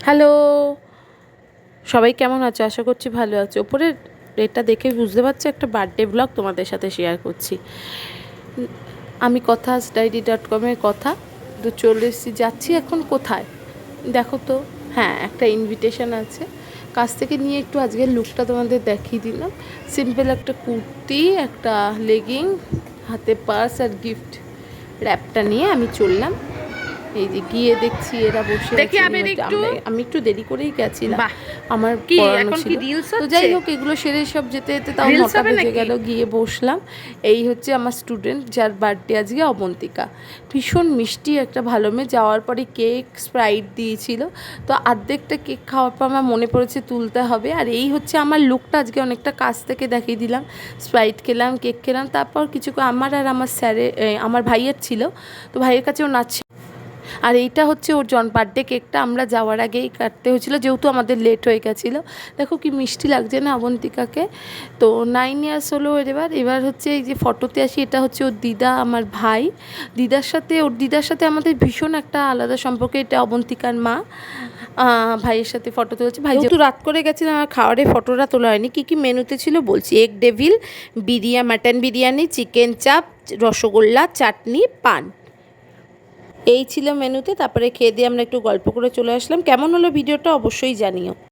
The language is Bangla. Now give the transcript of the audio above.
হ্যালো, সবাই কেমন আছো? আশা করছি ভালো আছো। ওপরে এটা দেখে বুঝতে পারছো একটা বার্থডে ব্লগ তোমাদের সাথে শেয়ার করছি। আমি কথাসডাইরি.com-এর কথা তো চলে এসেছি, যাচ্ছি এখন কোথায় দেখো তো। হ্যাঁ, একটা ইনভিটেশন আছে, কাছ থেকে নিয়ে একটু আজকের লুকটা তোমাদের দেখিয়ে দিলাম। সিম্পল একটা কুর্তি, একটা লেগিং, হাতে পার্স আর গিফট র্যাপটা নিয়ে আমি চললাম। এই যে গিয়ে দেখছি এরা বসে আছে, আমি একটু দেরি করেই গেছিলাম, আমার পড়ানো ছিল। তো যাই হোক, এগুলো সেরে সব যেতে যেতে তাও 9টা বেজে গেল। গিয়ে বসলাম। এই হচ্ছে আমার স্টুডেন্ট, যার বার্থডে আজকে, অবন্তিকা। ভীষণ মিষ্টি একটা ভালো মেয়ে। যাওয়ার পরে কেক, স্প্রাইট দিয়েছিল, তো অর্ধেকটা কেক খাওয়ার পর আমার মনে পড়েছে তুলতে হবে। আর এই হচ্ছে আমার লুকটা আজকে, অনেকটা কাছ থেকে দেখিয়ে দিলাম। স্প্রাইট খেলাম, কেক খেলাম, তারপর কিছু আমার আর আমার আমার ভাইয়ের ছিল, তো ভাইয়ের কাছেও নাচ। আর এইটা হচ্ছে ওর বার্থডে কেকটা আমরা যাওয়ার আগেই কাটতে হয়েছিল, যেহেতু আমাদের লেট হয়ে গেছিলো। দেখো কি মিষ্টি লাগছে না অবন্তিকাকে। তো 9 ইয়ার্স হলো এবার হচ্ছে এই যে ফটোতে আসি, এটা হচ্ছে ওর দিদা, আমার ভাই। ওর দিদার সাথে আমাদের ভীষণ একটা আলাদা সম্পর্ক। এটা অবন্তিকার মা। ভাইয়ের সাথে ফটো তুলেছি। ভাই যেহেতু রাত করে গেছিলাম, আমার খাওয়ারে ফটোটা তোলা হয়নি। কী কী মেনুতে ছিল বলছি: egg devil, mutton biryani, chicken চাপ, রসগোল্লা, চাটনি, পান, এই ছিল মেনুতে। তারপরে খেয়ে দিয়ে আমরা একটু গল্প করে চলে আসলাম। কেমন হলো ভিডিওটা অবশ্যই জানিও।